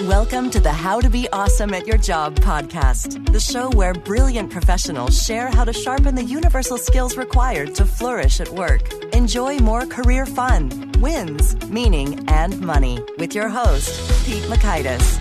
Welcome to the How to Be Awesome at Your Job podcast, the show where brilliant professionals share how to sharpen the universal skills required to flourish at work. Enjoy more career fun, wins, meaning, and money with your host, Pete Michels.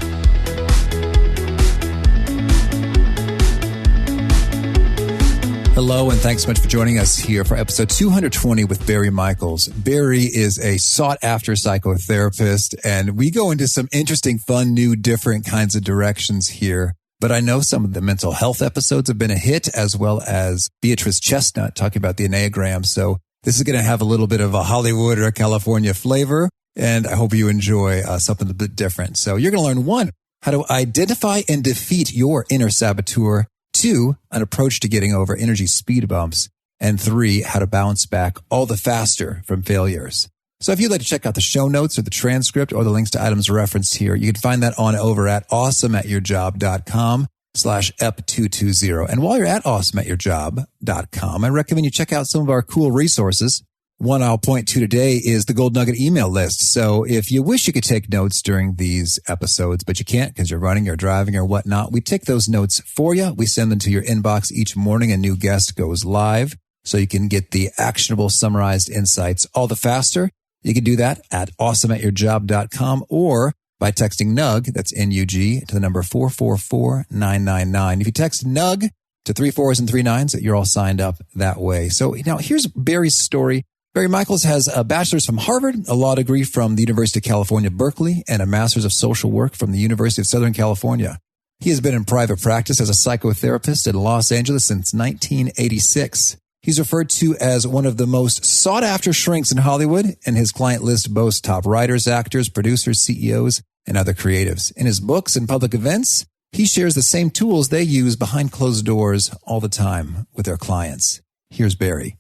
Hello, and thanks so much for joining us here for episode 220 with Barry Michels. Barry is a sought-after psychotherapist, and we go into some interesting, fun, new, different kinds of directions here. But I know some of the mental health episodes have been a hit, as well as Beatrice Chestnut talking about the Enneagram. So this is going to have a little bit of a Hollywood or a California flavor, and I hope you enjoy something a bit different. So you're going to learn 1, how to identify and defeat your inner saboteur. 2, an approach to getting over energy speed bumps. And 3, how to bounce back all the faster from failures. So if you'd like to check out the show notes or the transcript or the links to items referenced here, you can find that on over at awesomeatyourjob.com/ep220. And while you're at awesomeatyourjob.com, I recommend you check out some of our cool resources. One I'll point to today is the Gold Nugget email list. So if you wish you could take notes during these episodes, but you can't because you're running or driving or whatnot, we take those notes for you. We send them to your inbox each morning. A new guest goes live so you can get the actionable summarized insights all the faster. You can do that at awesomeatyourjob.com or by texting NUG, that's N-U-G, to the number 444-999. If you text NUG to 3 4s and 3 9s, you're all signed up that way. So now here's Barry's story. Barry Michels has a bachelor's from Harvard, a law degree from the University of California, Berkeley, and a master's of social work from the University of Southern California. He has been in private practice as a psychotherapist in Los Angeles since 1986. He's referred to as one of the most sought-after shrinks in Hollywood, and his client list boasts top writers, actors, producers, CEOs, and other creatives. In his books and public events, he shares the same tools they use behind closed doors all the time with their clients. Here's Barry.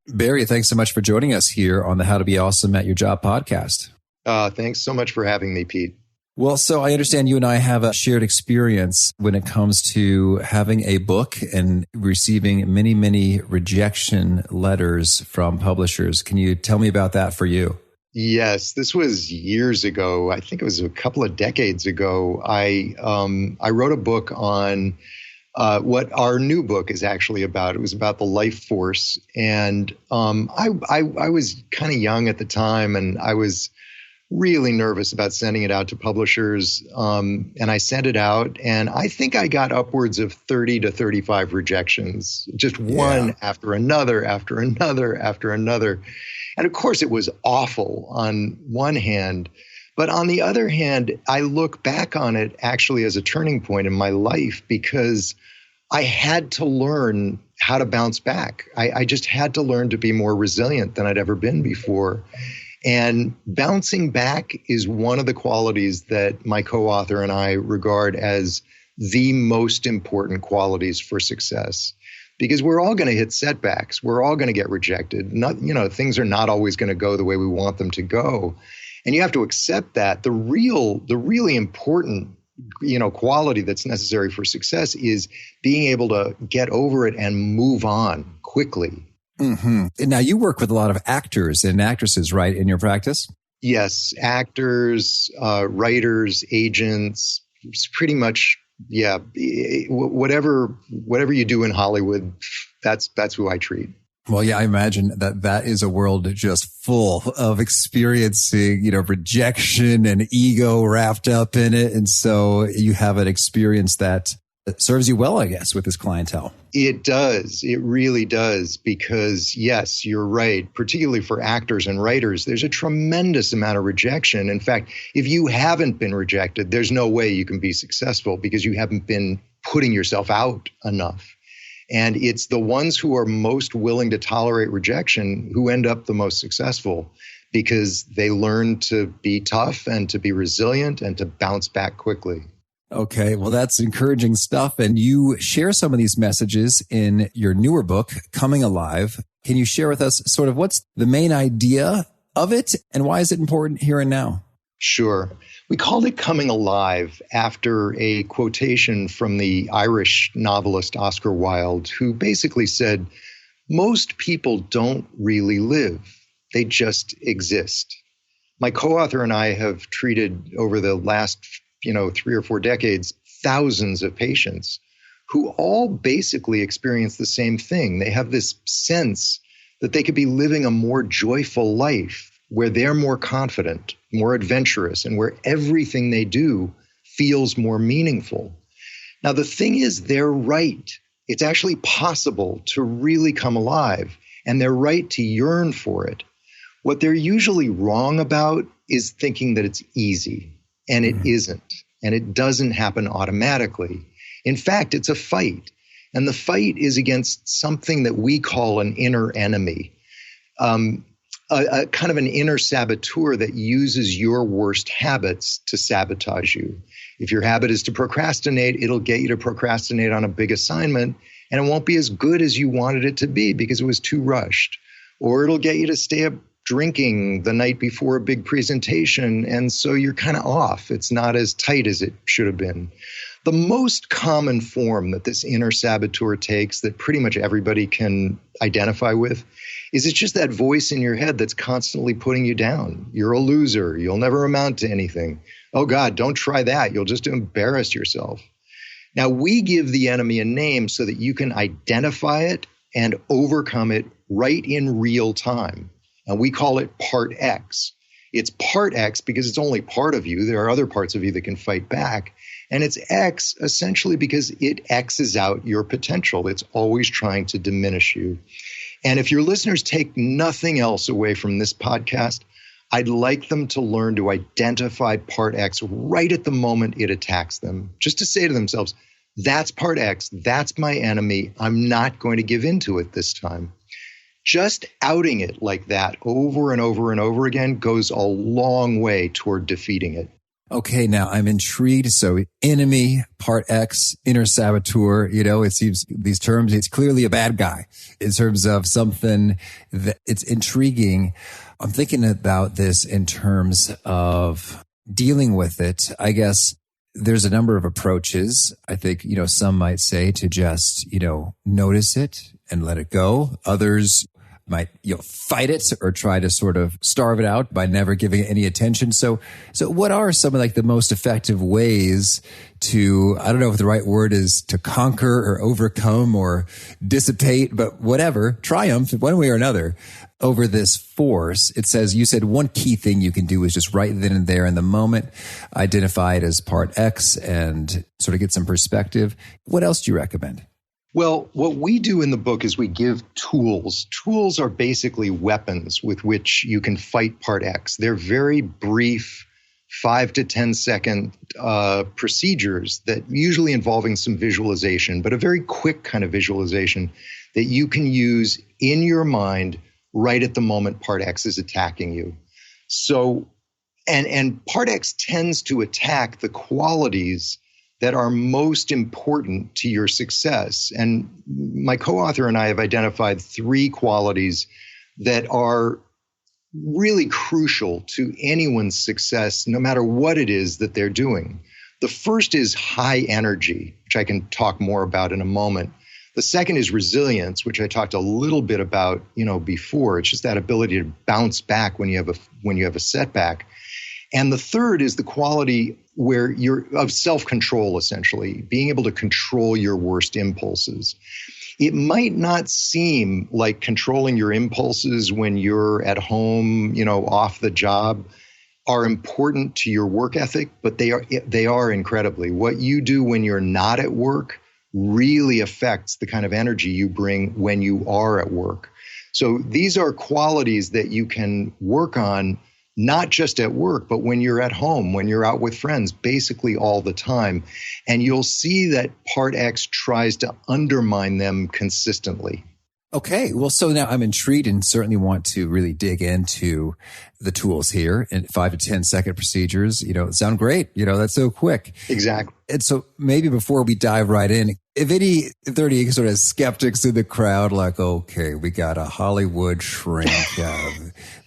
Barry, thanks so much for joining us here on the How to Be Awesome at Your Job podcast. Thanks so much for having me, Pete. Well, so I understand you and I have a shared experience when it comes to having a book and receiving many, many rejection letters from publishers. Can you tell me about that for you? Yes, this was years ago. I think it was a couple of decades ago. I wrote a book on what our new book is actually about. It was about the life force. And I was kind of young at the time, and I was really nervous about sending it out to publishers. And I sent it out, and I think I got upwards of 30 to 35 rejections, just one after another, after another, after another. And of course, it was awful on one hand. But on the other hand, I look back on it actually as a turning point in my life because I had to learn how to bounce back. I just had to learn to be more resilient than I'd ever been before. And bouncing back is one of the qualities that my co-author and I regard as the most important qualities for success. Because we're all going to hit setbacks. We're all going to get rejected. Things are not always going to go the way we want them to go. And you have to accept that. The really important, quality that's necessary for success is being able to get over it and move on quickly. Mm-hmm. Now, you work with a lot of actors and actresses, right, in your practice? Yes, actors, writers, agents, pretty much. Yeah, whatever you do in Hollywood, that's who I treat. Well, yeah, I imagine that is a world just full of experiencing, rejection and ego wrapped up in it. And so you have an experience that serves you well, I guess, with this clientele. It does. It really does. Because yes, you're right. Particularly for actors and writers, there's a tremendous amount of rejection. In fact, if you haven't been rejected, there's no way you can be successful because you haven't been putting yourself out enough. And it's the ones who are most willing to tolerate rejection who end up the most successful because they learn to be tough and to be resilient and to bounce back quickly. Okay, well, that's encouraging stuff. And you share some of these messages in your newer book, Coming Alive. Can you share with us sort of what's the main idea of it and why is it important here and now? Sure. We called it Coming Alive after a quotation from the Irish novelist Oscar Wilde, who basically said, most people don't really live. They just exist. My co-author and I have treated over the last, 3 or 4 decades, thousands of patients who all basically experience the same thing. They have this sense that they could be living a more joyful life where they're more confident, more adventurous, and where everything they do feels more meaningful. Now, the thing is, they're right. It's actually possible to really come alive, and they're right to yearn for it. What they're usually wrong about is thinking that it's easy, and it isn't, and it doesn't happen automatically. In fact, it's a fight, and the fight is against something that we call an inner enemy, a kind of an inner saboteur that uses your worst habits to sabotage you. If your habit is to procrastinate, it'll get you to procrastinate on a big assignment, and it won't be as good as you wanted it to be because it was too rushed. Or it'll get you to stay up drinking the night before a big presentation, and so you're kind of off. It's not as tight as it should have been. The most common form that this inner saboteur takes that pretty much everybody can identify with is it's just that voice in your head that's constantly putting you down. You're a loser. You'll never amount to anything. Oh God, don't try that. You'll just embarrass yourself. Now, we give the enemy a name so that you can identify it and overcome it right in real time. And we call it Part X. It's Part X because it's only part of you. There are other parts of you that can fight back. And it's X essentially because it X's out your potential. It's always trying to diminish you. And if your listeners take nothing else away from this podcast, I'd like them to learn to identify Part X right at the moment it attacks them. Just to say to themselves, that's Part X, that's my enemy. I'm not going to give in to it this time. Just outing it like that over and over and over again goes a long way toward defeating it. Okay, now I'm intrigued. So enemy, Part X, inner saboteur, it seems these terms, it's clearly a bad guy in terms of something that it's intriguing. I'm thinking about this in terms of dealing with it. I guess there's a number of approaches. I think, some might say to just, notice it and let it go. Others might, fight it or try to sort of starve it out by never giving it any attention. So what are some of like the most effective ways to, I don't know if the right word is to conquer or overcome or dissipate, but whatever, triumph one way or another over this force? It says, you said one key thing you can do is just right then and there in the moment, identify it as Part X and sort of get some perspective. What else do you recommend? Well, what we do in the book is we give tools. Tools are basically weapons with which you can fight Part X. They're very brief, 5 to 10 second procedures that usually involving some visualization, but a very quick kind of visualization that you can use in your mind right at the moment Part X is attacking you. So, and Part X tends to attack the qualities that are most important to your success. And my co-author and I have identified 3 qualities that are really crucial to anyone's success, no matter what it is that they're doing. The first is high energy, which I can talk more about in a moment. The second is resilience, which I talked a little bit about, before. It's just that ability to bounce back when you have a setback. And the third is the quality where you're of self-control, essentially, being able to control your worst impulses. It might not seem like controlling your impulses when you're at home, off the job, are important to your work ethic, but they are incredibly. What you do when you're not at work really affects the kind of energy you bring when you are at work. So these are qualities that you can work on, not just at work, but when you're at home, when you're out with friends, basically all the time. And you'll see that Part X tries to undermine them consistently. Okay. Well, so now I'm intrigued and certainly want to really dig into the tools here and 5 to 10 second procedures, sound great. That's so quick. Exactly. And so maybe before we dive right in, if there are any sort of skeptics in the crowd, like, okay, we got a Hollywood shrink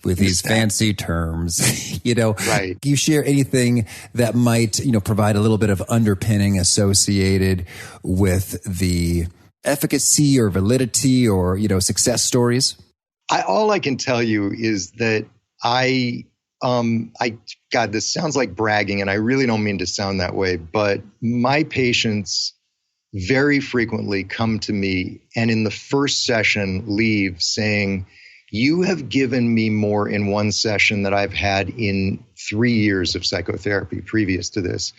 with these fancy terms, right. Do you share anything that might, provide a little bit of underpinning associated with the efficacy or validity or, success stories? All I can tell you is that I God, this sounds like bragging, and I really don't mean to sound that way, but my patients very frequently come to me and in the first session leave saying, you have given me more in one session than I've had in 3 years of psychotherapy previous to this.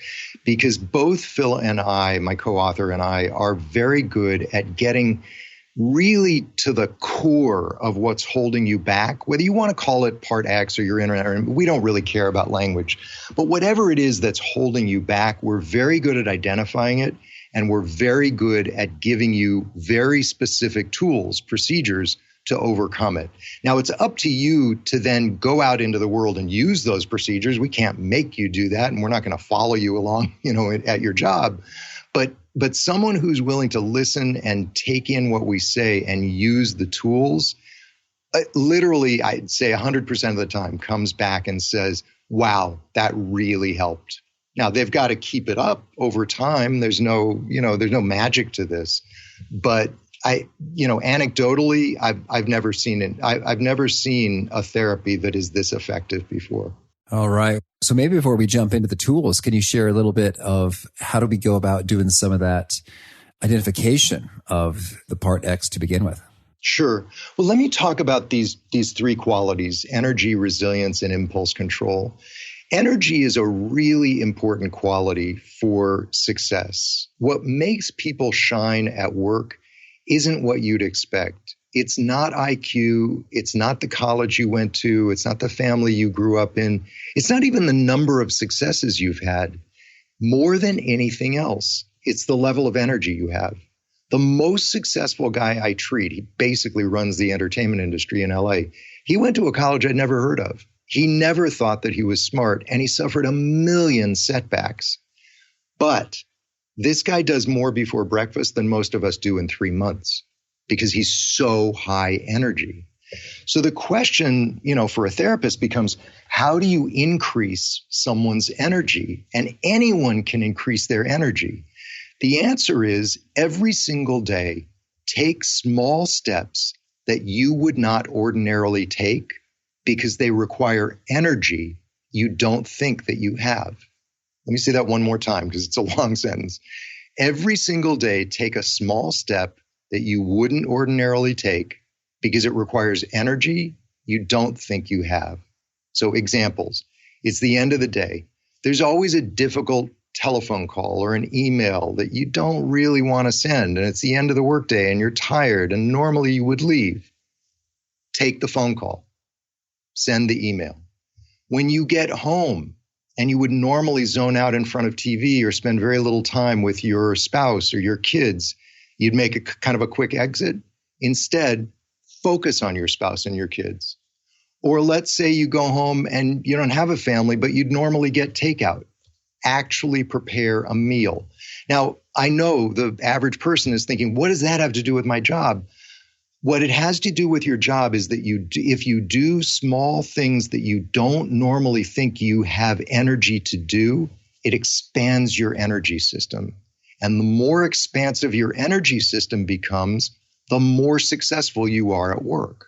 Because both Phil and I, my co-author and I, are very good at getting really to the core of what's holding you back, whether you want to call it part X or your inner, we don't really care about language. But whatever it is that's holding you back, we're very good at identifying it, and we're very good at giving you very specific tools, procedures to overcome it. Now, it's up to you to then go out into the world and use those procedures. We can't make you do that, and we're not going to follow you along, at your job. But someone who's willing to listen and take in what we say and use the tools, literally, I'd say 100% of the time comes back and says, wow, that really helped. Now, they've got to keep it up over time. There's no magic to this. But anecdotally, I've never seen it. I've never seen a therapy that is this effective before. All right. So maybe before we jump into the tools, can you share a little bit of how do we go about doing some of that identification of the part X to begin with? Sure. Well, let me talk about these three qualities: energy, resilience, and impulse control. Energy is a really important quality for success. What makes people shine at work isn't what you'd expect. It's not IQ. It's not the college you went to. It's not the family you grew up in. It's not even the number of successes you've had. More than anything else, it's the level of energy you have. The most successful guy I treat, he basically runs the entertainment industry in LA. He went to a college I'd never heard of. He never thought that he was smart, and he suffered a million setbacks. But this guy does more before breakfast than most of us do in 3 months because he's so high energy. So the question, for a therapist becomes, how do you increase someone's energy? And anyone can increase their energy. The answer is every single day, take small steps that you would not ordinarily take because they require energy you don't think that you have. Let me say that one more time because it's a long sentence. Every single day, take a small step that you wouldn't ordinarily take because it requires energy you don't think you have. So examples, it's the end of the day. There's always a difficult telephone call or an email that you don't really want to send, and it's the end of the workday and you're tired and normally you would leave. Take the phone call. Send the email. When you get home and you would normally zone out in front of TV or spend very little time with your spouse or your kids, you'd make a kind of a quick exit. Instead, focus on your spouse and your kids. Or let's say you go home and you don't have a family, but you'd normally get takeout. Actually prepare a meal. Now, I know the average person is thinking, what does that have to do with my job? What it has to do with your job is that if you do small things that you don't normally think you have energy to do, it expands your energy system. And the more expansive your energy system becomes, the more successful you are at work.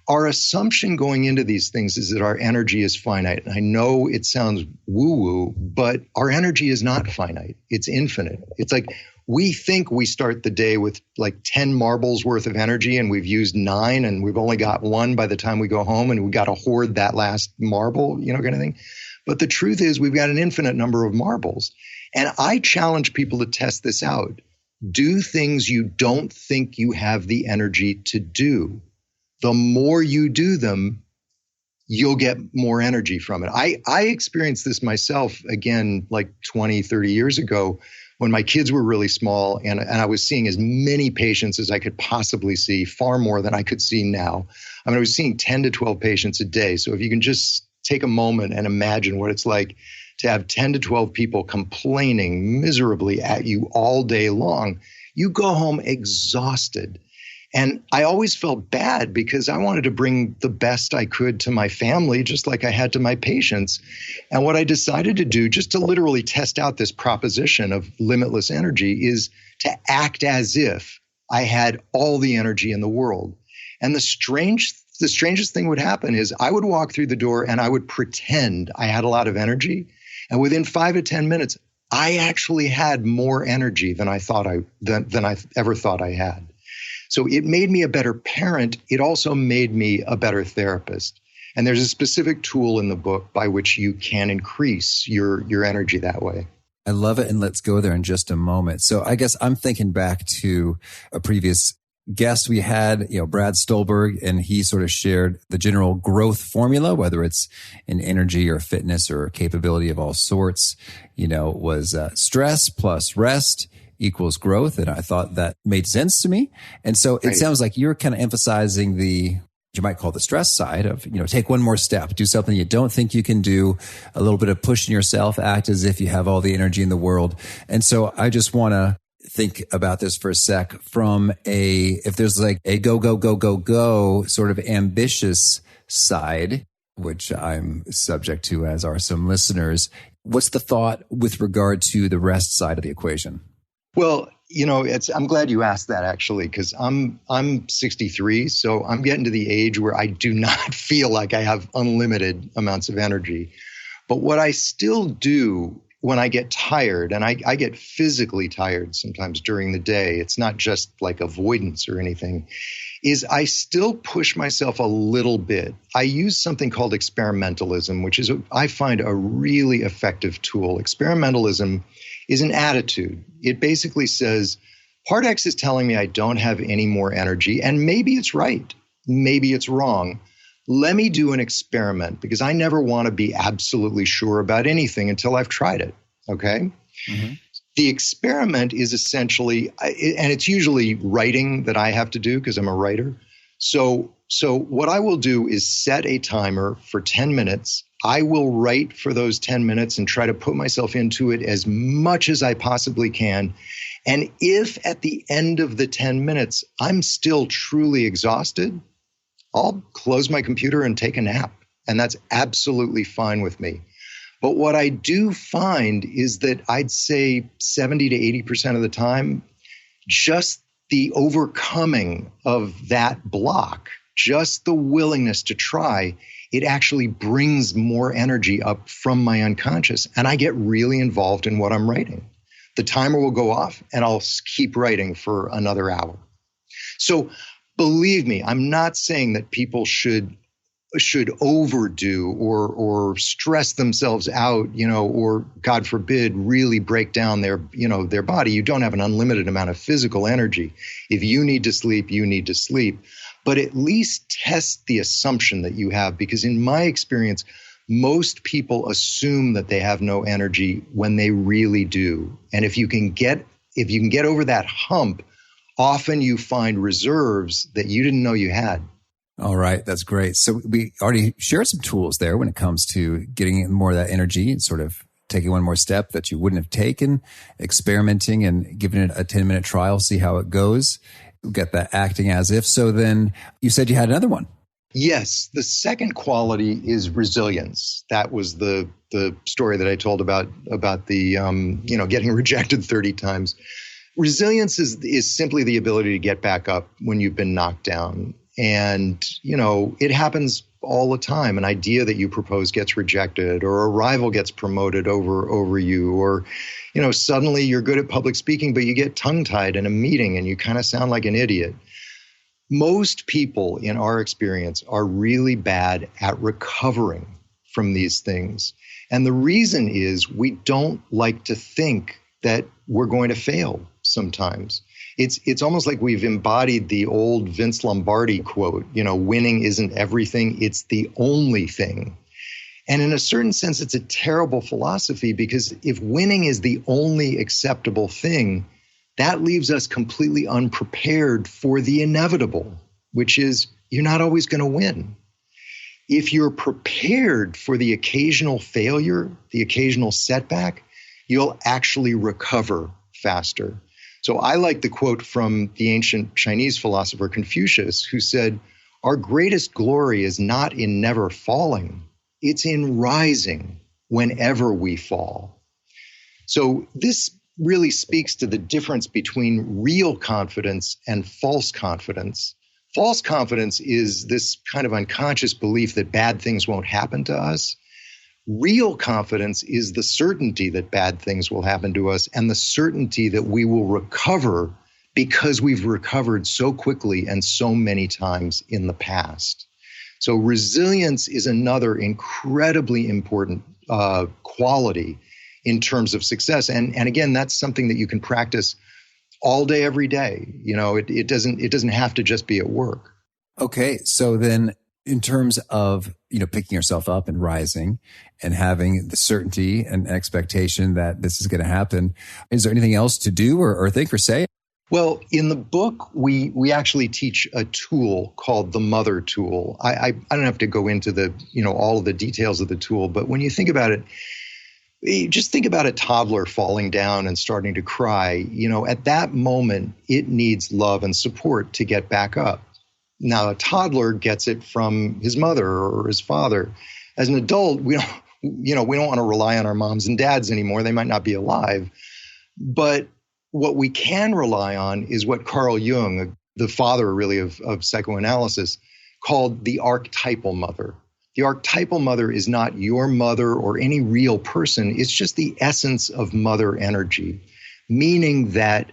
Our assumption going into these things is that our energy is finite. And I know it sounds woo-woo, but our energy is not finite. It's infinite. It's like we think we start the day with like 10 marbles worth of energy and we've used 9 and we've only got 1 by the time we go home and we got to hoard that last marble, kind of thing. But the truth is we've got an infinite number of marbles. And I challenge people to test this out. Do things you don't think you have the energy to do. The more you do them, you'll get more energy from it. I experienced this myself again, like 20, 30 years ago when my kids were really small and I was seeing as many patients as I could possibly see, far more than I could see now. I mean, I was seeing 10 to 12 patients a day. So if you can just take a moment and imagine what it's like to have 10 to 12 people complaining miserably at you all day long, you go home exhausted. And I always felt bad because I wanted to bring the best I could to my family, just like I had to my patients. And what I decided to do, just to literally test out this proposition of limitless energy, is to act as if I had all the energy in the world. And the strange the strangest thing would happen is I would walk through the door and I would pretend I had a lot of energy. And within 5 to 10 minutes, I actually had more energy than I ever thought I had. So it made me a better parent. It also made me a better therapist. And there's a specific tool in the book by which you can increase your energy that way. I love it. And let's go there in just a moment. So I guess I'm thinking back to a previous guest we had, Brad Stolberg, and he sort of shared the general growth formula, whether it's in energy or fitness or capability of all sorts, was stress plus rest equals growth. And I thought that made sense to me. And so it sounds like you're kind of emphasizing you might call the stress side of, take one more step, do something you don't think you can do, a little bit of pushing yourself, act as if you have all the energy in the world. And so I just want to think about this for a sec from if there's like a go sort of ambitious side, which I'm subject to, as are some listeners. What's the thought with regard to the rest side of the equation? Well, I'm glad you asked that, actually, because I'm 63, so I'm getting to the age where I do not feel like I have unlimited amounts of energy. But what I still do when I get tired, and I get physically tired sometimes during the day, it's not just like avoidance or anything, is I still push myself a little bit. I use something called experimentalism, which is, I find, a really effective tool. Experimentalism is an attitude. It basically says, part X is telling me I don't have any more energy, and maybe it's right, maybe it's wrong. Let me do an experiment, because I never want to be absolutely sure about anything until I've tried it, okay? Mm-hmm. The experiment is essentially, and it's usually writing that I have to do because I'm a writer. So what I will do is set a timer for 10 minutes. I will write for those 10 minutes and try to put myself into it as much as I possibly can. And if at the end of the 10 minutes, I'm still truly exhausted, I'll close my computer and take a nap. And that's absolutely fine with me. But what I do find is that I'd say 70 to 80% of the time, just the overcoming of that block, just the willingness to try, it actually brings more energy up from my unconscious. And I get really involved in what I'm writing. The timer will go off and I'll keep writing for another hour. So believe me, I'm not saying that people should overdo or stress themselves out, or God forbid, really break down their body. You don't have an unlimited amount of physical energy. If you need to sleep, you need to sleep. But at least test the assumption that you have, because in my experience, most people assume that they have no energy when they really do. And if you can get over that hump, often you find reserves that you didn't know you had. All right. That's great. So we already shared some tools there when it comes to getting more of that energy and sort of taking one more step that you wouldn't have taken, experimenting and giving it a 10-minute trial, see how it goes. Get that acting as if. So then you said you had another one. Yes. The second quality is resilience. That was the story that I told about the, getting rejected 30 times. Resilience is simply the ability to get back up when you've been knocked down. And, it happens all the time. An idea that you propose gets rejected, or a rival gets promoted over you, or, suddenly you're good at public speaking, but you get tongue-tied in a meeting and you kind of sound like an idiot. Most people in our experience are really bad at recovering from these things. And the reason is we don't like to think that we're going to fail sometimes. It's almost like we've embodied the old Vince Lombardi quote, winning isn't everything, it's the only thing. And in a certain sense, it's a terrible philosophy, because if winning is the only acceptable thing, that leaves us completely unprepared for the inevitable, which is you're not always going to win. If you're prepared for the occasional failure, the occasional setback, you'll actually recover faster. So I like the quote from the ancient Chinese philosopher Confucius, who said, "Our greatest glory is not in never falling, it's in rising whenever we fall." So this really speaks to the difference between real confidence and false confidence. False confidence is this kind of unconscious belief that bad things won't happen to us. Real confidence is the certainty that bad things will happen to us and the certainty that we will recover because we've recovered so quickly and so many times in the past. So resilience is another incredibly important quality in terms of success. And again, that's something that you can practice all day, every day. You know, it doesn't have to just be at work. Okay. So then in terms of, picking yourself up and rising and having the certainty and expectation that this is going to happen, is there anything else to do or think or say? Well, in the book, we actually teach a tool called the Mother Tool. I don't have to go into the, all of the details of the tool, but when you think about it, just think about a toddler falling down and starting to cry. At that moment, it needs love and support to get back up. Now, a toddler gets it from his mother or his father. As an adult, we don't want to rely on our moms and dads anymore. They might not be alive. But what we can rely on is what Carl Jung, the father really of psychoanalysis, called the archetypal mother. The archetypal mother is not your mother or any real person. It's just the essence of mother energy, meaning that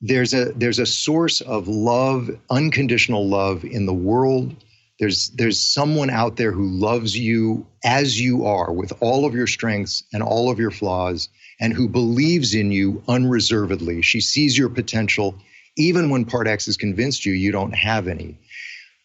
there's a source of love, unconditional love in the world. There's someone out there who loves you as you are with all of your strengths and all of your flaws and who believes in you unreservedly. She sees your potential even when Part X has convinced you don't have any.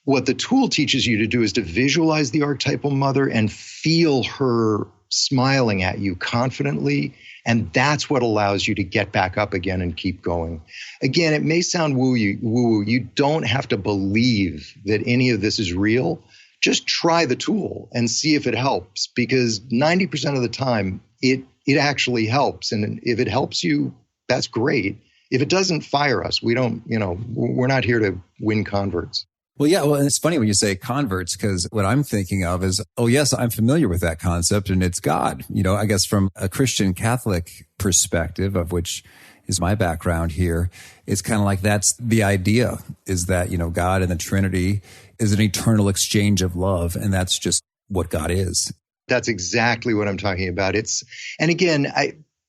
What the tool teaches you to do is to visualize the archetypal mother and feel her smiling at you confidently. And that's what allows you to get back up again and keep going. Again, it may sound woo-woo. You don't have to believe that any of this is real. Just try the tool and see if it helps, because 90% of the time it actually helps. And if it helps you, that's great. If it doesn't, fire us. We don't, we're not here to win converts. Well, yeah. Well, and it's funny when you say converts, because what I'm thinking of is, oh, yes, I'm familiar with that concept, and it's God. I guess from a Christian Catholic perspective, of which is my background here, it's kind of like that's the idea, is that, God and the Trinity is an eternal exchange of love, and that's just what God is. That's exactly what I'm talking about. And again,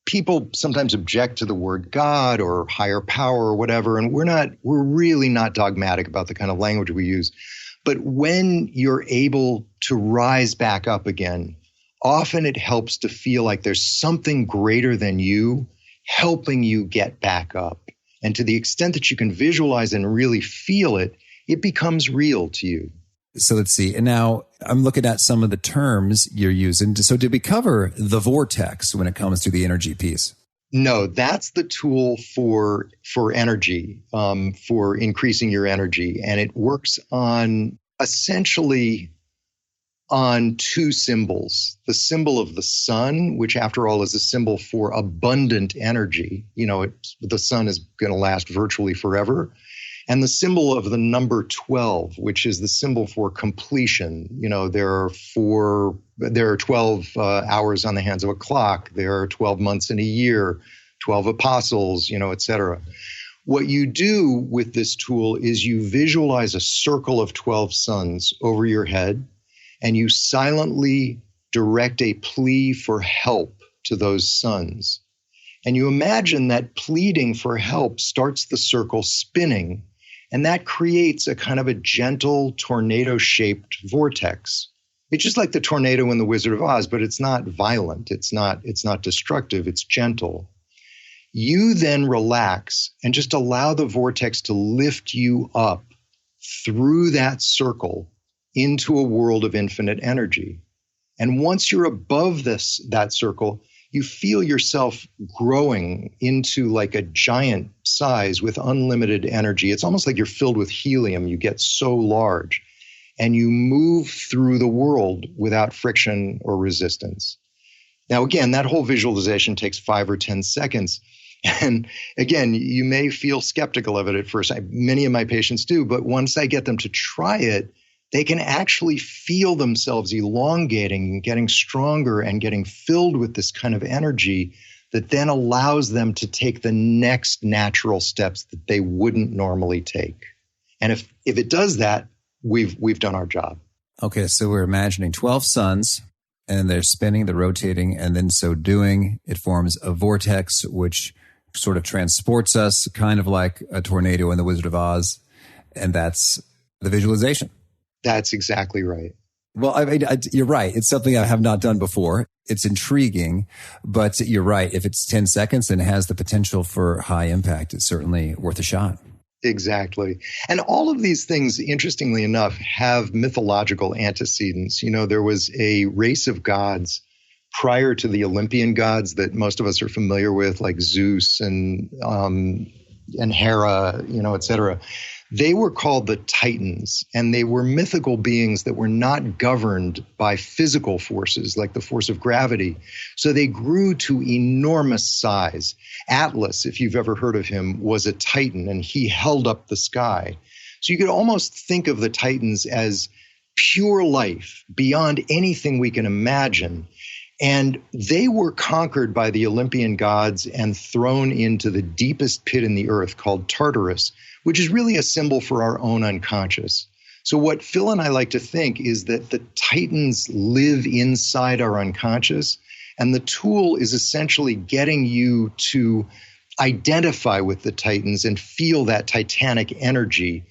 people sometimes object to the word God or higher power or whatever, and we're really not dogmatic about the kind of language we use. But when you're able to rise back up again, often it helps to feel like there's something greater than you helping you get back up. And to the extent that you can visualize and really feel it, it becomes real to you. So let's see. And now I'm looking at some of the terms you're using. So did we cover the vortex when it comes to the energy piece? No, that's the tool for energy, for increasing your energy. And it works essentially on two symbols. The symbol of the sun, which after all is a symbol for abundant energy. The sun is going to last virtually forever. And the symbol of the number 12, which is the symbol for completion. There are 12 hours on the hands of a clock. There are 12 months in a year, 12 apostles, et cetera. What you do with this tool is you visualize a circle of 12 suns over your head, and you silently direct a plea for help to those suns. And you imagine that pleading for help starts the circle spinning. And that creates a kind of a gentle tornado-shaped vortex. It's just like the tornado in The Wizard of Oz, but it's not violent. It's not destructive. It's gentle. You then relax and just allow the vortex to lift you up through that circle into a world of infinite energy. And once you're above that circle, you feel yourself growing into like a giant size with unlimited energy. It's almost like you're filled with helium. You get so large and you move through the world without friction or resistance. Now, again, that whole visualization takes 5 or 10 seconds. And again, you may feel skeptical of it at first. Many of my patients do, but once I get them to try it, they can actually feel themselves elongating, getting stronger, and getting filled with this kind of energy that then allows them to take the next natural steps that they wouldn't normally take. And if it does that, we've done our job. Okay, so we're imagining 12 suns, and they're spinning, they're rotating, and then so doing, it forms a vortex, which sort of transports us, kind of like a tornado in The Wizard of Oz. And that's the visualization. That's exactly right. Well, I mean, you're right. It's something I have not done before. It's intriguing, but you're right. If it's 10 seconds and has the potential for high impact, it's certainly worth a shot. Exactly. And all of these things, interestingly enough, have mythological antecedents. You know, there was a race of gods prior to the Olympian gods that most of us are familiar with, like Zeus and Hera, you know, et cetera. They were called the Titans, and they were mythical beings that were not governed by physical forces like the force of gravity. So they grew to enormous size. Atlas, if you've ever heard of him, was a Titan, and he held up the sky. So you could almost think of the Titans as pure life beyond anything we can imagine. And they were conquered by the Olympian gods and thrown into the deepest pit in the earth called Tartarus, which is really a symbol for our own unconscious. So what Phil and I like to think is that the Titans live inside our unconscious, and the tool is essentially getting you to identify with the Titans and feel that titanic energy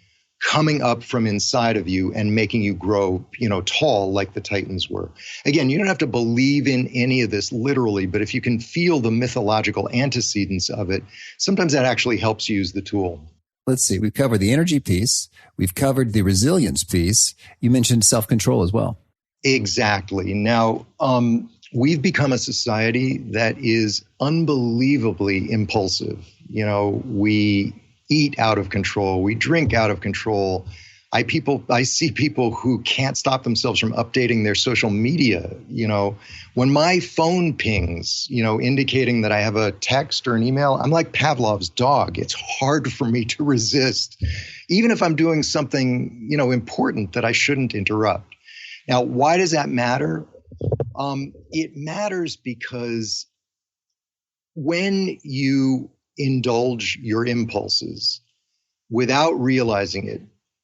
coming up from inside of you and making you grow, you know, tall like the Titans were. Again, you don't have to believe in any of this literally, but if you can feel the mythological antecedents of it, sometimes that actually helps you use the tool. Let's see. We've covered the energy piece. We've covered the resilience piece. You mentioned self-control as well. Exactly. Now, we've become a society that is unbelievably impulsive. You know, we eat out of control. We drink out of control. I see people who can't stop themselves from updating their social media. You know, when my phone pings, you know, indicating that I have a text or an email, I'm like Pavlov's dog. It's hard for me to resist, even if I'm doing something, you know, important that I shouldn't interrupt. Now, why does that matter? It matters because when you indulge your impulses without realizing it,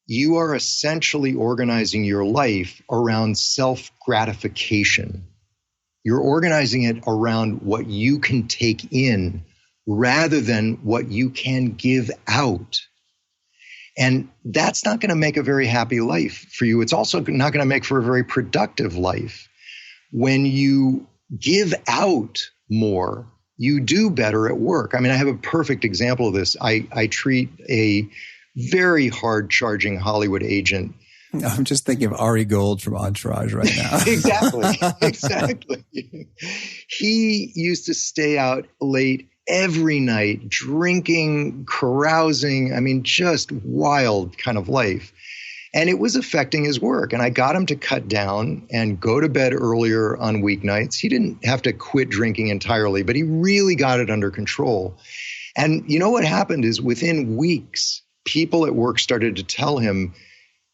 you are essentially organizing your life around self-gratification. You're organizing it around what you can take in rather than what you can give out. And that's not going to make a very happy life for you. It's also not going to make for a very productive life. When you give out more, you do better at work. I mean, I have a perfect example of this. I treat a very hard-charging Hollywood agent. I'm just thinking of Ari Gold from Entourage right now. Exactly. He used to stay out late every night, drinking, carousing. I mean, just wild kind of life. And it was affecting his work. And I got him to cut down and go to bed earlier on weeknights. He didn't have to quit drinking entirely, but he really got it under control. And you know what happened is within weeks, people at work started to tell him,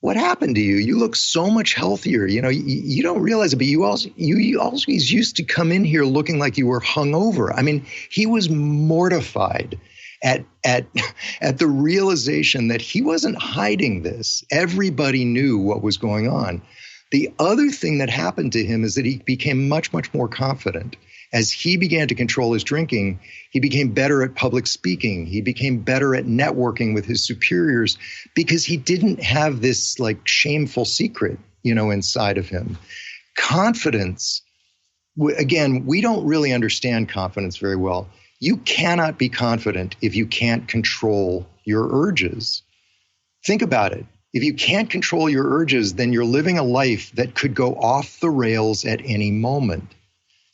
what happened to you? You look so much healthier. You know, you don't realize it, but you always used to come in here looking like you were hungover. I mean, he was mortified at the realization that he wasn't hiding this. Everybody knew what was going on. The other thing that happened to him is that he became much, much more confident. As he began to control his drinking, he became better at public speaking. He became better at networking with his superiors because he didn't have this like shameful secret, you know, inside of him. Confidence, again, we don't really understand confidence very well. You cannot be confident if you can't control your urges. Think about it. If you can't control your urges, then you're living a life that could go off the rails at any moment.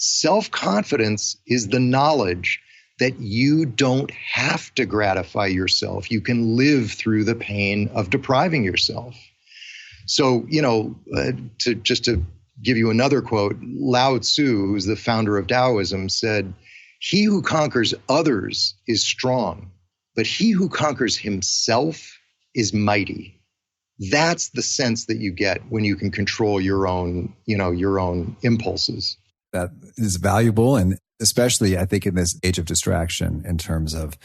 Self-confidence is the knowledge that you don't have to gratify yourself. You can live through the pain of depriving yourself. So, you know, to give you another quote, Lao Tzu, who's the founder of Taoism, said, "He who conquers others is strong, but he who conquers himself is mighty." That's the sense that you get when you can control your own, you know, your own impulses. That is valuable. And especially I think in this age of distraction, in terms of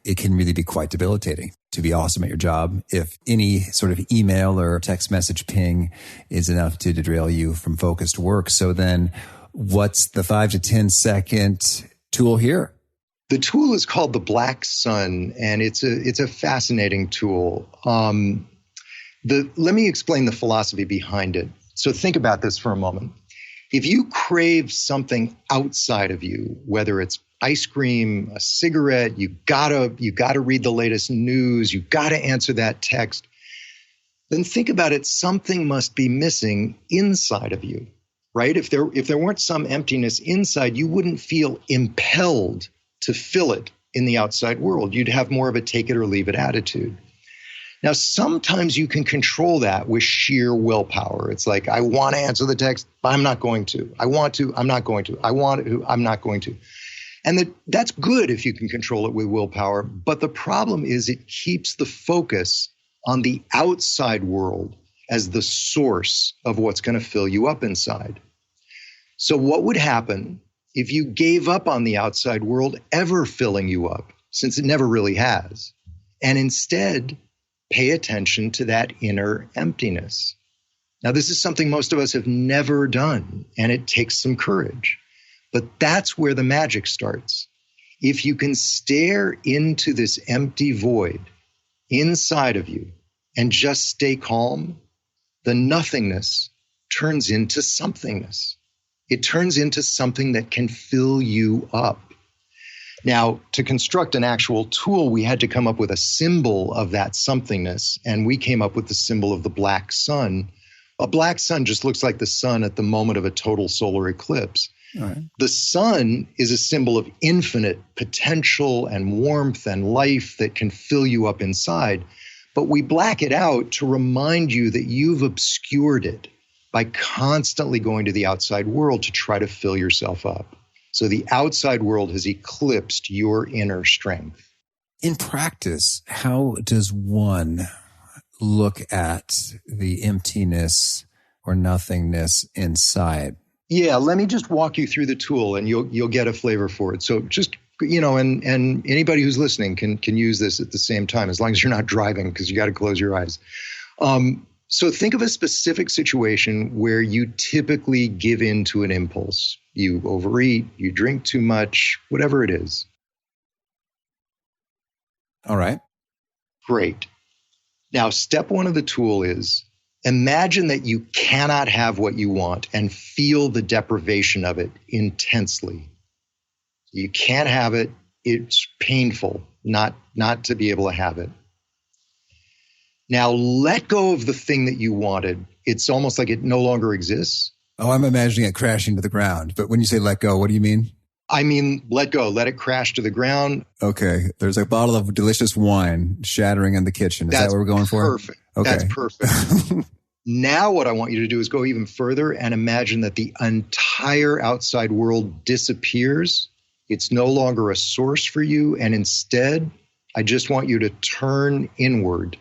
it can really be quite debilitating to be awesome at your job if any sort of email or text message ping is enough to derail you from focused work. So then what's the 5 to 10 second tool here? The tool is called the Black Sun, and it's a fascinating tool. Let me explain the philosophy behind it. So think about this for a moment. If you crave something outside of you, whether it's ice cream, a cigarette, you gotta read the latest news, you gotta answer that text, then think about it. Something must be missing inside of you, right? If there weren't some emptiness inside, you wouldn't feel impelled to fill it in the outside world. You'd have more of a take it or leave it attitude. Now, sometimes you can control that with sheer willpower. It's like, I want to answer the text, but I'm not going to. I want to, I'm not going to. I want to, I'm not going to. And that's good if you can control it with willpower. But the problem is it keeps the focus on the outside world as the source of what's going to fill you up inside. So what would happen if you gave up on the outside world ever filling you up, since it never really has, and instead pay attention to that inner emptiness? Now, this is something most of us have never done, and it takes some courage. But that's where the magic starts. If you can stare into this empty void inside of you and just stay calm, the nothingness turns into somethingness. It turns into something that can fill you up. Now, to construct an actual tool, we had to come up with a symbol of that somethingness, and we came up with the symbol of the black sun. A black sun just looks like the sun at the moment of a total solar eclipse. All right. The sun is a symbol of infinite potential and warmth and life that can fill you up inside, but we black it out to remind you that you've obscured it by constantly going to the outside world to try to fill yourself up. So the outside world has eclipsed your inner strength. In practice, how does one look at the emptiness or nothingness inside? Yeah, let me just walk you through the tool and you'll get a flavor for it. So just, and anybody who's listening can use this at the same time, as long as you're not driving, because you got to close your eyes. So think of a specific situation where you typically give in to an impulse. You overeat, you drink too much, whatever it is. All right. Great. Now, step one of the tool is imagine that you cannot have what you want and feel the deprivation of it intensely. You can't have it. It's painful not to be able to have it. Now, let go of the thing that you wanted. It's almost like it no longer exists. Oh, I'm imagining it crashing to the ground. But when you say let go, what do you mean? I mean, let go. Let it crash to the ground. Okay. There's a bottle of delicious wine shattering in the kitchen. Is that what we're going for? Perfect. Okay. That's perfect. Now what I want you to do is go even further and imagine that the entire outside world disappears. It's no longer a source for you. And instead, I just want you to turn inward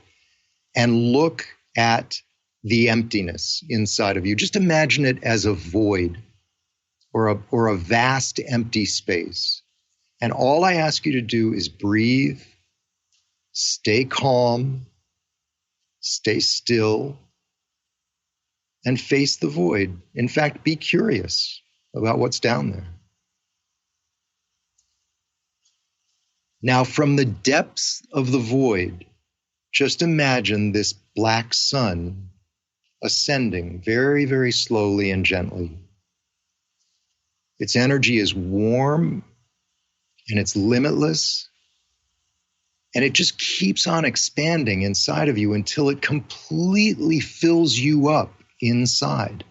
and look at the emptiness inside of you. Just imagine it as a void or a vast empty space. And all I ask you to do is breathe, stay calm, stay still, and face the void. In fact, be curious about what's down there. Now, from the depths of the void, just imagine this black sun ascending very, very slowly and gently. Its energy is warm and it's limitless, and it just keeps on expanding inside of you until it completely fills you up inside.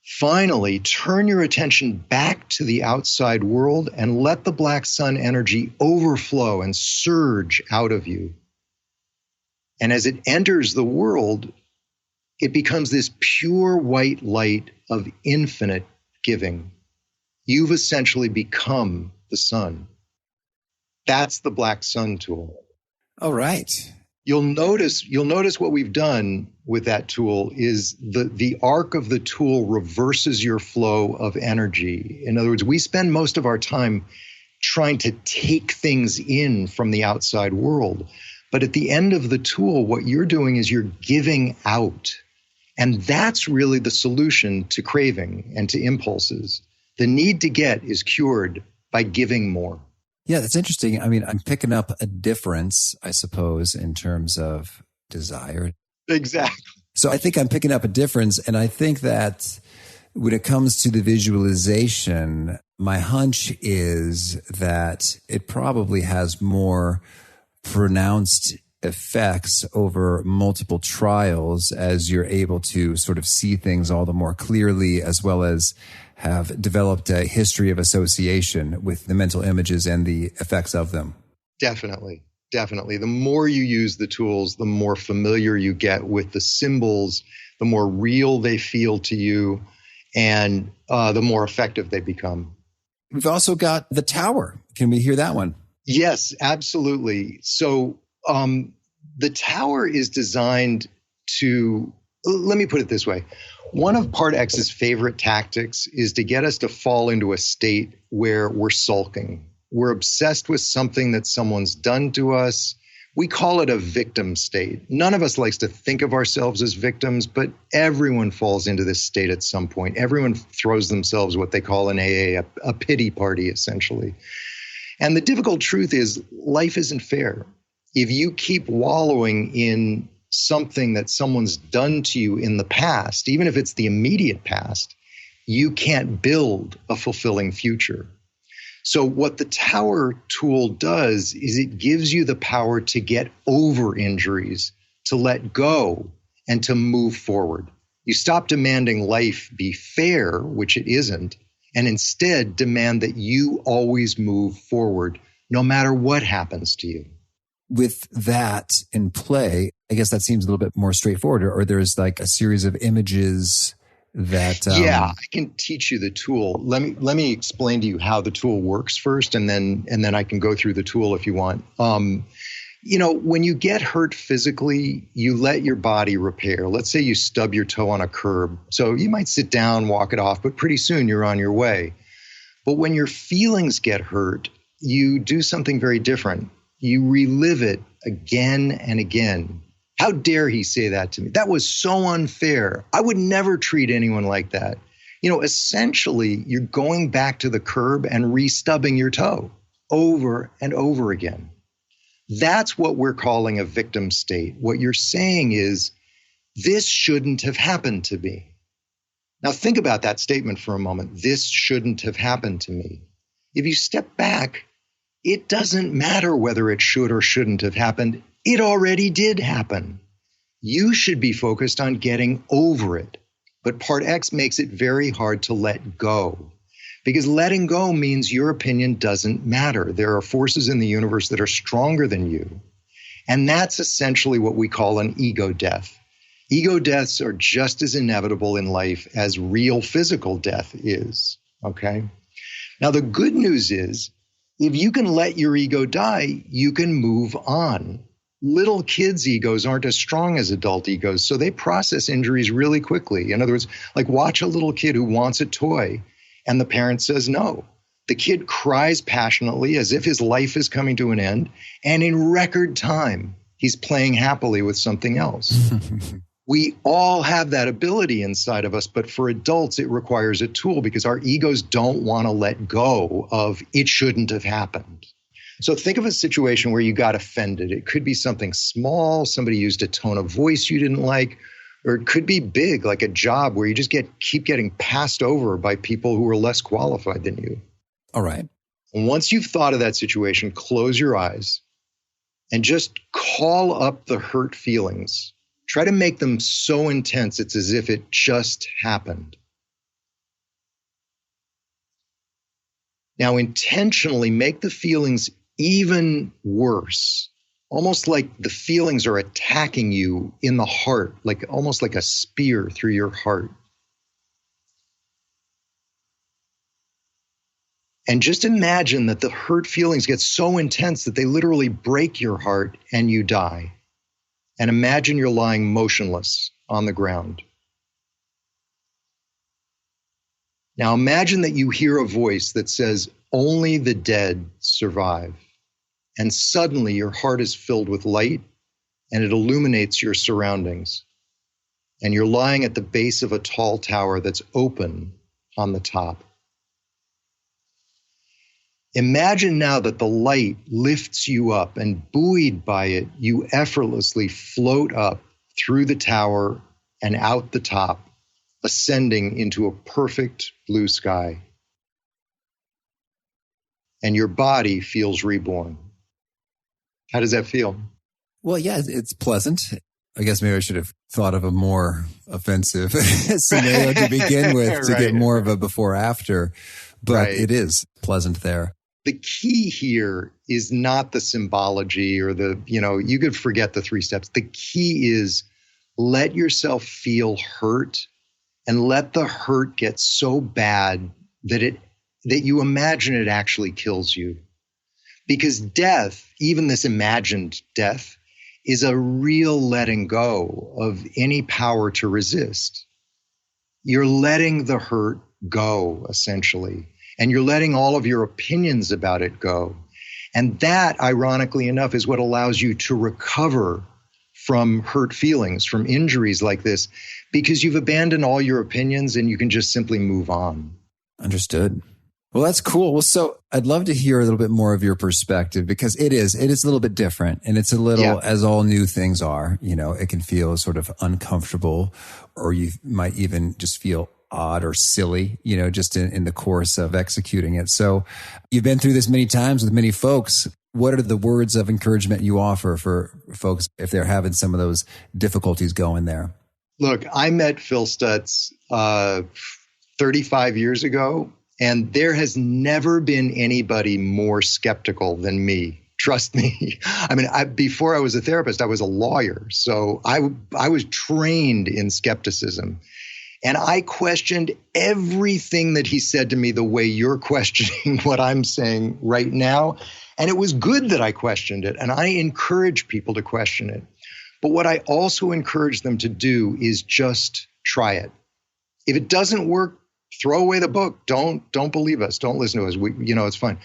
Finally, turn your attention back to the outside world and let the black sun energy overflow and surge out of you. And as it enters the world, it becomes this pure white light of infinite giving. You've essentially become the sun. That's the black sun tool. All right. You'll notice what we've done with that tool is the arc of the tool reverses your flow of energy. In other words, we spend most of our time trying to take things in from the outside world. But at the end of the tool, what you're doing is you're giving out. And that's really the solution to craving and to impulses. The need to get is cured by giving more. Yeah, that's interesting. I mean, I'm picking up a difference, I suppose, in terms of desire. Exactly. So I think I'm picking up a difference. And I think that when it comes to the visualization, my hunch is that it probably has more pronounced effects over multiple trials as you're able to sort of see things all the more clearly, as well as have developed a history of association with the mental images and the effects of them. Definitely. The more you use the tools, the more familiar you get with the symbols, the more real they feel to you, and the more effective they become. We've also got the tower. Can we hear that one? Yes, absolutely. So the tower is designed to, let me put it this way. One of Part X's favorite tactics is to get us to fall into a state where we're sulking. We're obsessed with something that someone's done to us. We call it a victim state. None of us likes to think of ourselves as victims, but everyone falls into this state at some point. Everyone throws themselves what they call in AA, a pity party, essentially. And the difficult truth is life isn't fair. If you keep wallowing in something that someone's done to you in the past, even if it's the immediate past, you can't build a fulfilling future. So what the tower tool does is it gives you the power to get over injuries, to let go, and to move forward. You stop demanding life be fair, which it isn't, and instead demand that you always move forward, no matter what happens to you. With that in play, I guess that seems a little bit more straightforward, or there's like a series of images that... Yeah, I can teach you the tool. Let me explain to you how the tool works first, and then I can go through the tool if you want. When you get hurt physically, you let your body repair. Let's say you stub your toe on a curb. So you might sit down, walk it off, but pretty soon you're on your way. But when your feelings get hurt, you do something very different. You relive it again and again. How dare he say that to me? That was so unfair. I would never treat anyone like that. Essentially, you're going back to the curb and re-stubbing your toe over and over again. That's what we're calling a victim state. What you're saying is, this shouldn't have happened to me. Now think about that statement for a moment. This shouldn't have happened to me. If you step back, it doesn't matter whether it should or shouldn't have happened. It already did happen. You should be focused on getting over it. But Part X makes it very hard to let go. Because letting go means your opinion doesn't matter. There are forces in the universe that are stronger than you. And that's essentially what we call an ego death. Ego deaths are just as inevitable in life as real physical death is. Okay? Now, the good news is, if you can let your ego die, you can move on. Little kids' egos aren't as strong as adult egos, so they process injuries really quickly. In other words, like watch a little kid who wants a toy and the parent says no. The kid cries passionately as if his life is coming to an end, and in record time, he's playing happily with something else. We all have that ability inside of us, but for adults, it requires a tool because our egos don't want to let go of it shouldn't have happened. So think of a situation where you got offended. It could be something small, somebody used a tone of voice you didn't like, or it could be big, like a job where you just keep getting passed over by people who are less qualified than you. All right. And once you've thought of that situation, close your eyes and just call up the hurt feelings. Try to make them so intense it's as if it just happened. Now, intentionally make the feelings even worse, almost like the feelings are attacking you in the heart, almost like a spear through your heart. And just imagine that the hurt feelings get so intense that they literally break your heart and you die. and imagine you're lying motionless on the ground. Now imagine that you hear a voice that says, "Only the dead survive." And suddenly your heart is filled with light and it illuminates your surroundings. And you're lying at the base of a tall tower that's open on the top. Imagine now that the light lifts you up, and buoyed by it, you effortlessly float up through the tower and out the top, ascending into a perfect blue sky. And your body feels reborn. How does that feel? Well, yeah, it's pleasant. I guess maybe I should have thought of a more offensive scenario to begin with to get more of a before after, but it is pleasant there. The key here is not the symbology or you could forget the 3 steps. The key is let yourself feel hurt and let the hurt get so bad that you imagine it actually kills you. Because death, even this imagined death, is a real letting go of any power to resist. You're letting the hurt go, essentially. And you're letting all of your opinions about it go. And that, ironically enough, is what allows you to recover from hurt feelings, from injuries like this, because you've abandoned all your opinions and you can just simply move on. Understood. Well, that's cool. Well, so I'd love to hear a little bit more of your perspective, because it is a little bit different, and it's a little, as all new things are, it can feel sort of uncomfortable, or you might even just feel odd or silly, just in the course of executing it. So you've been through this many times with many folks. What are the words of encouragement you offer for folks if they're having some of those difficulties going there? Look, I met Phil Stutz 35 years ago, and there has never been anybody more skeptical than me. Trust me. I mean, before I was a therapist, I was a lawyer. So I was trained in skepticism. And I questioned everything that he said to me the way you're questioning what I'm saying right now. And it was good that I questioned it. And I encourage people to question it. But what I also encourage them to do is just try it. If it doesn't work, throw away the book. Don't believe us. Don't listen to us. It's fine.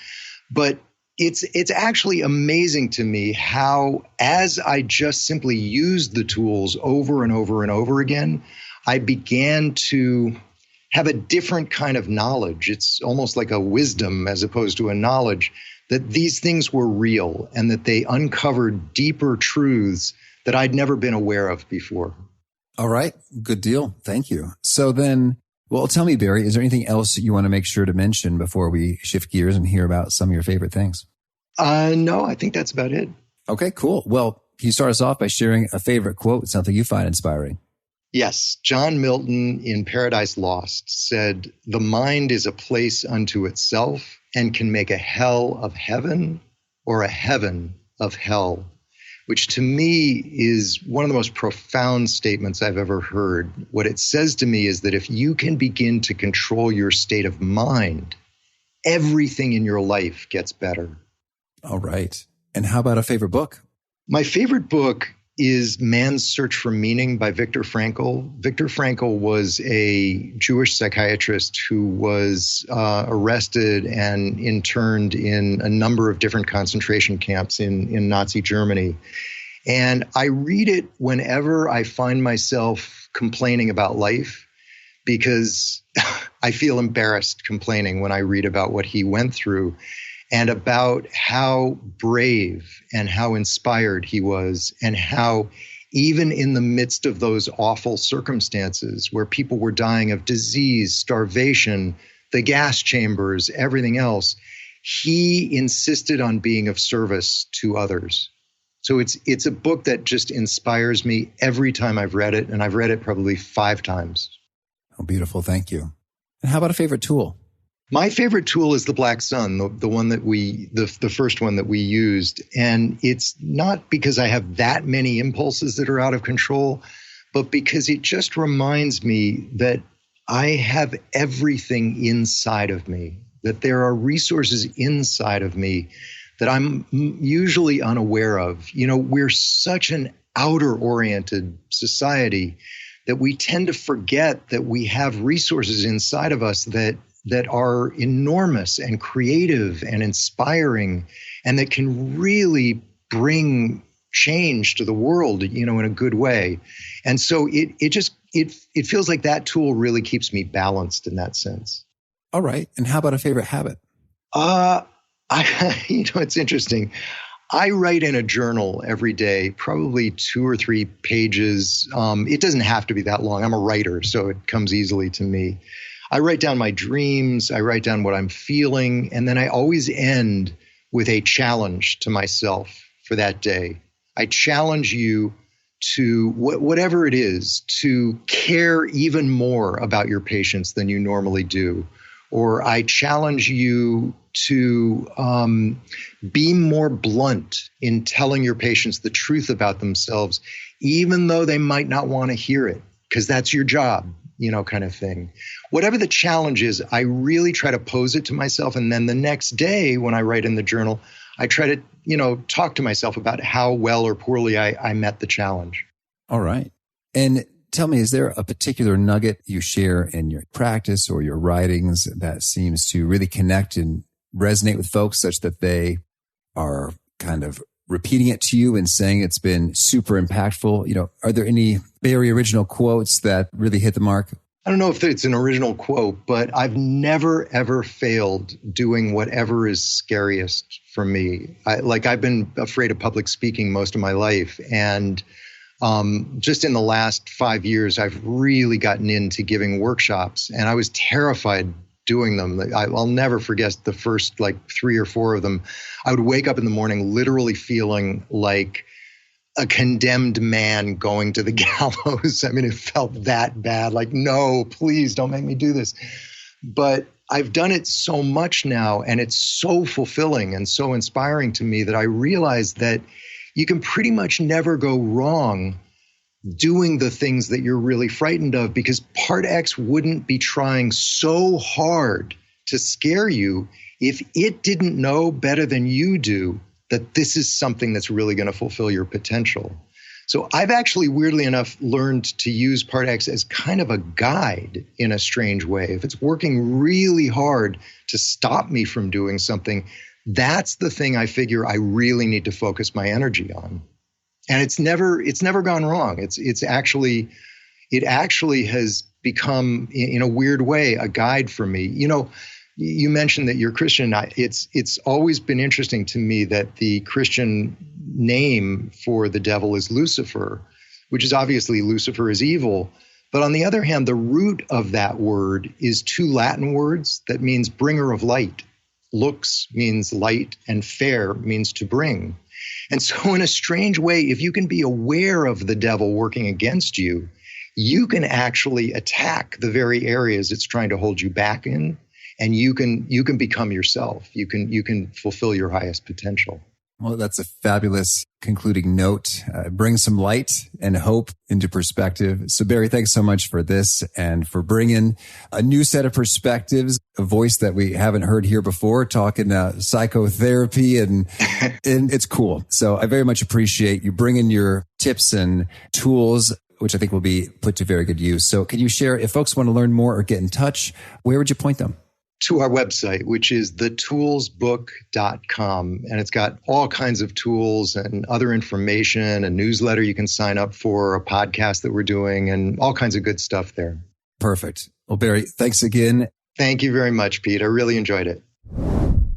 But it's actually amazing to me how, as I just simply used the tools over and over and over again, I began to have a different kind of knowledge. It's almost like a wisdom as opposed to a knowledge that these things were real and that they uncovered deeper truths that I'd never been aware of before. All right. Good deal. Thank you. So then, well, tell me, Barry, is there anything else you want to make sure to mention before we shift gears and hear about some of your favorite things? No, I think that's about it. Okay, cool. Well, can you start us off by sharing a favorite quote, something you find inspiring? Yes. John Milton in Paradise Lost said, "The mind is a place unto itself and can make a hell of heaven or a heaven of hell," which to me is one of the most profound statements I've ever heard. What it says to me is that if you can begin to control your state of mind, everything in your life gets better. All right. And how about a favorite book? My favorite book is Man's Search for Meaning by Viktor Frankl. Viktor Frankl was a Jewish psychiatrist who was arrested and interned in a number of different concentration camps in Nazi Germany. And I read it whenever I find myself complaining about life, because I feel embarrassed complaining when I read about what he went through and about how brave and how inspired he was, and how even in the midst of those awful circumstances where people were dying of disease, starvation, the gas chambers, everything else, he insisted on being of service to others. So it's a book that just inspires me every time I've read it, and I've read it probably 5 times. Oh, beautiful. Thank you. And how about a favorite tool? My favorite tool is the Black Sun, the one that the first one that we used. And it's not because I have that many impulses that are out of control, but because it just reminds me that I have everything inside of me, that there are resources inside of me that I'm usually unaware of. We're such an outer-oriented society that we tend to forget that we have resources inside of us that are enormous and creative and inspiring, and that can really bring change to the world, in a good way. And so it feels like that tool really keeps me balanced in that sense. All right. And how about a favorite habit? It's interesting. I write in a journal every day, probably 2 or 3 pages. It doesn't have to be that long. I'm a writer, so it comes easily to me. I write down my dreams. I write down what I'm feeling. And then I always end with a challenge to myself for that day. I challenge you to, whatever it is, to care even more about your patients than you normally do. Or I challenge you to be more blunt in telling your patients the truth about themselves, even though they might not want to hear it, because that's your job, kind of thing. Whatever the challenge is, I really try to pose it to myself. And then the next day when I write in the journal, I try to, talk to myself about how well or poorly I met the challenge. All right. And tell me, is there a particular nugget you share in your practice or your writings that seems to really connect and resonate with folks such that they are kind of repeating it to you and saying it's been super impactful? Are there any Barry original quotes that really hit the mark? I don't know if it's an original quote, but I've never, ever failed doing whatever is scariest for me. I've been afraid of public speaking most of my life. And just in the last 5 years, I've really gotten into giving workshops, and I was terrified doing them. I'll never forget the first 3 or 4 of them. I would wake up in the morning literally feeling like a condemned man going to the gallows. I mean, it felt that bad. No, please don't make me do this. But I've done it so much now, and it's so fulfilling and so inspiring to me that I realized that you can pretty much never go wrong doing the things that you're really frightened of, because Part X wouldn't be trying so hard to scare you if it didn't know better than you do that this is something that's really going to fulfill your potential. So I've actually, weirdly enough, learned to use Part X as kind of a guide in a strange way. If it's working really hard to stop me from doing something, that's the thing I figure I really need to focus my energy on. And it's never gone wrong. It actually has become, in a weird way, a guide for me. You mentioned that you're Christian. It's always been interesting to me that the Christian name for the devil is Lucifer, which is obviously Lucifer is evil. But on the other hand, the root of that word is 2 Latin words that means bringer of light. Lux means light, and fair means to bring. And so in a strange way, if you can be aware of the devil working against you, you can actually attack the very areas it's trying to hold you back in. And you can become yourself. You can fulfill your highest potential. Well, that's a fabulous concluding note. Bring some light and hope into perspective. So Barry, thanks so much for this and for bringing a new set of perspectives, a voice that we haven't heard here before, talking psychotherapy, and it's cool. So I very much appreciate you bringing your tips and tools, which I think will be put to very good use. So can you share, if folks want to learn more or get in touch, where would you point them? To our website, which is thetoolsbook.com. And it's got all kinds of tools and other information, a newsletter you can sign up for, a podcast that we're doing, and all kinds of good stuff there. Perfect. Well, Barry, thanks again. Thank you very much, Pete. I really enjoyed it.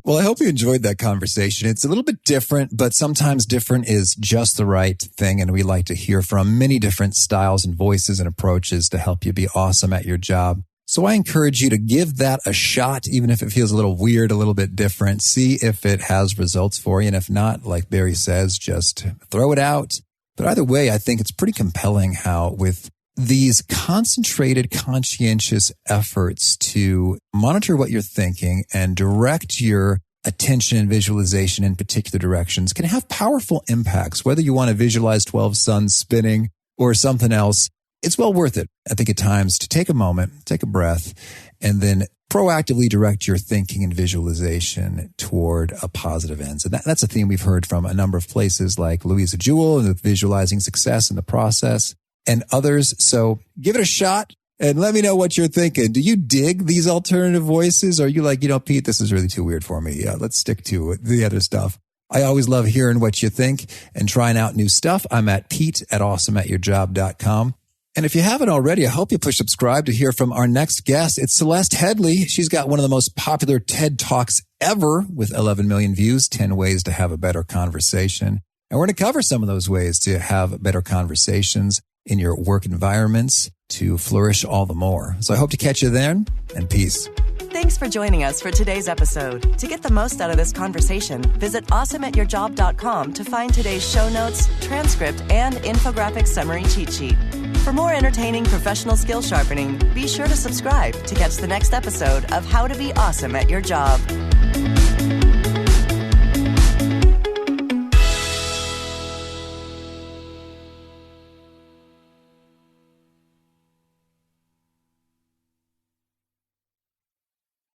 Well, I hope you enjoyed that conversation. It's a little bit different, but sometimes different is just the right thing. And we like to hear from many different styles and voices and approaches to help you be awesome at your job. So I encourage you to give that a shot, even if it feels a little weird, a little bit different. See if it has results for you. And if not, like Barry says, just throw it out. But either way, I think it's pretty compelling how with these concentrated, conscientious efforts to monitor what you're thinking and direct your attention and visualization in particular directions can have powerful impacts, whether you want to visualize 12 suns spinning or something else. It's well worth it, I think, at times to take a moment, take a breath, and then proactively direct your thinking and visualization toward a positive end. So that's a theme we've heard from a number of places like Louisa Jewell and the Visualizing Success in the Process and others. So give it a shot and let me know what you're thinking. Do you dig these alternative voices? Or are you like, Pete, this is really too weird for me. Yeah, let's stick to the other stuff. I always love hearing what you think and trying out new stuff. I'm at pete@awesomeatyourjob.com. And if you haven't already, I hope you push subscribe to hear from our next guest. It's Celeste Headley. She's got one of the most popular TED Talks ever with 11 million views, 10 ways to have a better conversation. And we're going to cover some of those ways to have better conversations in your work environments to flourish all the more. So I hope to catch you then, and peace. Thanks for joining us for today's episode. To get the most out of this conversation, visit awesomeatyourjob.com to find today's show notes, transcript, and infographic summary cheat sheet. For more entertaining professional skill sharpening, be sure to subscribe to catch the next episode of How to Be Awesome at Your Job.